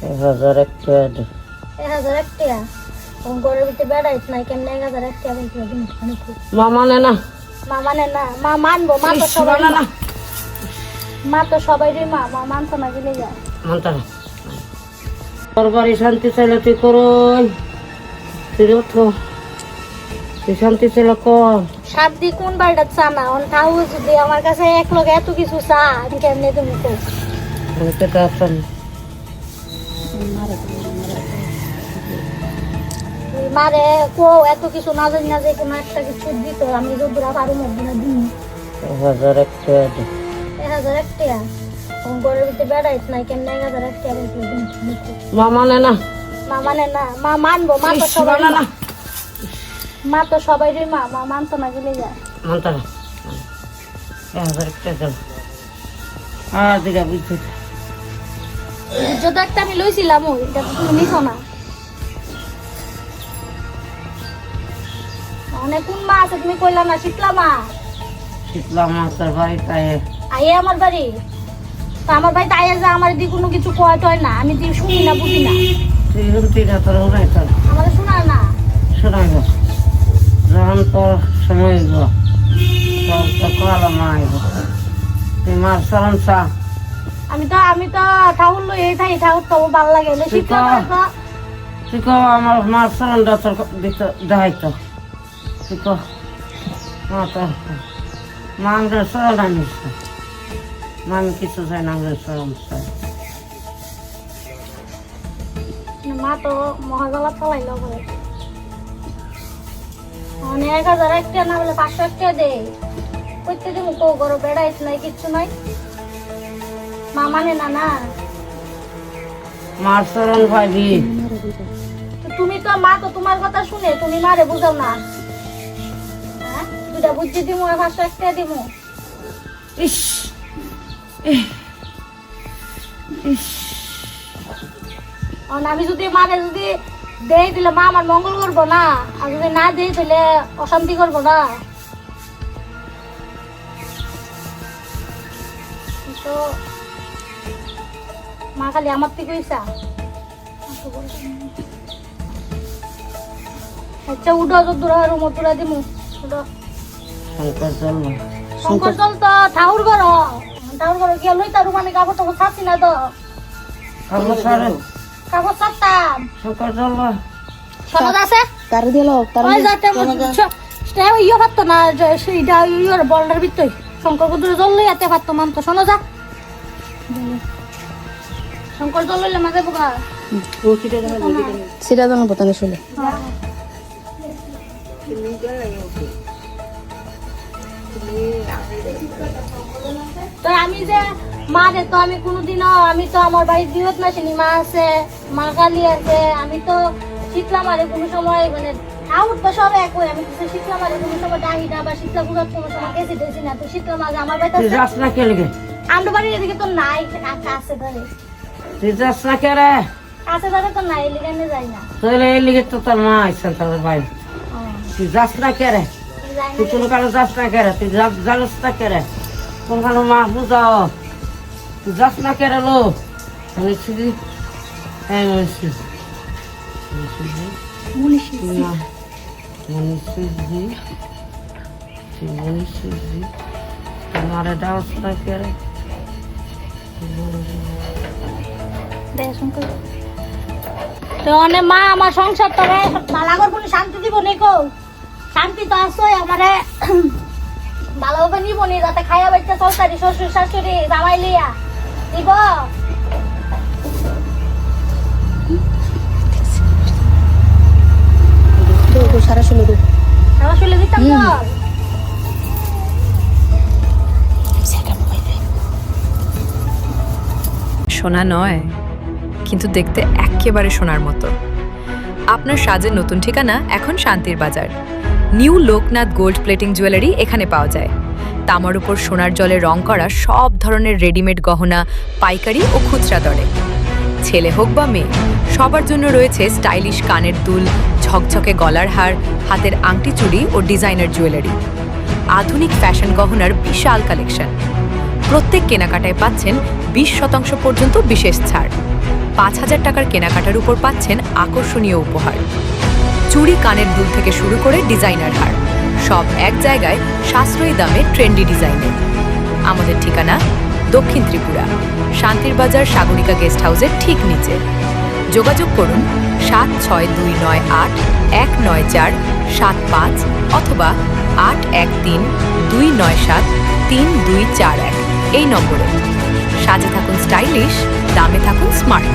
1000 একটা দে। 1000 একটা ঘরের ভিতরে বেড়াইছ নাই কেমনে 1000 একটা দিন মা মানে না। মা মানে না, মা মানবো, মা তো সবাই না, মা তো সবাইরই মা, মা মানতো না গেলে যায় মানতা না। তোর বাড়ি শান্তি চাইলে তুই করই, তুই ওঠো, তুই শান্তি চাইলে কর। শান্তি কোন বাড়িটা চা না অন তাও যদি আমার কাছে এক লোক এত কিছু চা আমি কেমনে তুমি কো আমি তো আসতাম মারে কো এত কিছু না জানি না যে কোনো একটা কিছু দিত আমি যদুরা পারু মধ্যে না দিই 1000 একটা দে। 1000 একটা ঘরের ভিতরে বেড়াইছ নাই কেমনে 1000 একটা দিন মা মানে না। মা মানে না, মা মানবো, মা তো সবাই না, মা তো সবাইরই মা, মা মানতো না গেলে যায় মানতা না। 1000 একটা দে। দিগা বুঝছি। যত একটা আমি লইছিলাম ওই এটা তো তুমি নিছো না। অনেক কোন মা আছে তুমি কইলা না শীতলা মা? শীতলা মা তোর বাড়িতে আইয়ে আমার বাড়ি তো আমার বাড়িতে আইয়া যা আমার দি কোনো কিছু কয় টয় না আমি দি শুনি না বুঝি না তুই শুনতিটা তোর নাই তোর আমার শোনা না শোনাইব যখন তোর সময় গো তোর তো কলা মাইব তুই মার চলন চা। আমি তো ঠাকুর লই এই থাই ঠাকুর তো ভালো লাগে শীতলা মা তুই কো আমার মার চলনটা তোর দিতে দেখাইতো তুই কো মা তোর মা আমাদের চলন আনিস মা আমি কিছু চাই না আমাদের চলন চাই। মা তো মহাগলা চালাইলো বলে অনেক 1000 একটা না বলে 500 একটা দে কইতে দিমু কো ঘর বেড়াইছ নাই কিচ্ছু নাই মা মানে না না মার চলন পাইবি তো তুমি তো মা তো তোমার কথা শুনে তুমি মারে বুঝাও না হ্যাঁ দুটা বুঝি দিমু আর 500 একটা দিমু ইস ইস আর আমি যদি মারে যদি দেই দিলে মা আমার মঙ্গল করবো না আর যদি না দেই তাহলে অশান্তি করবো না তো মা খালি আমার থেকে ইচ্ছা আচ্ছা উঠো তো দূরা রুমো তুলা দিমু উঠো শঙ্কর চল শঙ্কর চল তো ঠাকুর ঘর গিয়ে লই তার রুমানে কাপড় টাপড় ছাড়ছি না তো কাগজ সারে কাপড় ছাড়তাম শঙ্কর চল সনদ আছে তার দিল তার ওই যাতে সেটা ইয়ে পারতো না সেইটা ইয়ের বলটার ভিতরে শঙ্কর কুদুরে জল লই আতে পারতো মানতো শোনো যা শঙ্কর জল লইলে মাঝে বোকা সেটা জানো বোতানে শুলে তো আমি যে মা রে তো আমি কোনোদিনও আমি তো আমার বাড়ির বিহত না চিনি মা আছে মা কালী আছে আমি তো শীতলা মারে কোনো সময় মানে আউট তো সব একই আমি তো শীতলা মারে কোনো সময় ডাহি না বা শীতলা পূজার কোনো সময় কেসে দিয়েছি না তো শীতলা মাঝে আমার বাড়িতে তুই যাস না কে লেগে আমরা বাড়ির এদিকে তো নাই কাছে ধরে তুই যাস না কে রে কাছে ধরে তো নাই এলিগে আমি যাই না তুই এই লিগে তো তোর মা আইসেন তোর ভাই তুই যাস না কে রে যাই তুই না কোনো কারো যাস না কে রে তুই জানাস না কে রে কোন কারো মা বুঝাও তুই যাস না কে রে লো মনীষী হ্যাঁ মনীষী মুনিশি মনীষী মনীষী তোমারে ডাউস না কে রে তো অনেক মা আমার সংসার তো বালাগর কোনো শান্তি দিব নি কো শান্তি তো আসই আমারে ভালোভাবে নিব নি যাতে খাইয়া বাইতে চলতারি শ্বশুর শাশুড়ি জামাই লিয়া দিব সারা শুলে দো আমার শুলে দিতাম তো সোনা নয় কিন্তু দেখতে একেবারে সোনার মতো। আপনার সাজের নতুন ঠিকানা এখন শান্তির বাজার। New Loknath gold plating jewellery এখানে পাওয়া যায়। তামার উপর সোনার জলে রং করা সব ধরনের রেডিমেড গহনা পাইকারি ও খুচরা দরে। ছেলে হোক বা মেয়ে, সবার জন্য রয়েছে স্টাইলিশ কানের দুল, ঝকঝকে গলার হার, হাতের আংটি চুড়ি ও ডিজাইনার জুয়েলারি। আধুনিক ফ্যাশন গহনার বিশাল কালেকশন। প্রত্যেক কেনাকাটায় পাচ্ছেন 20% পর্যন্ত বিশেষ ছাড়। 5,000 টাকার কেনাকাটার উপর পাচ্ছেন আকর্ষণীয় উপহার। চুড়ি, কানের দুল থেকে শুরু করে ডিজাইনার হার, সব এক জায়গায় সাশ্রয়ী দামে ট্রেন্ডি ডিজাইনে। আমাদের ঠিকানা দক্ষিণ ত্রিপুরা, শান্তির বাজার সাগরিকা গেস্ট হাউসের ঠিক নিচে। যোগাযোগ করুন 7629819475 অথবা 8132973241 এই নম্বরে। সাজে থাকুন স্টাইলিশ, দামে থাকুন স্মার্ট।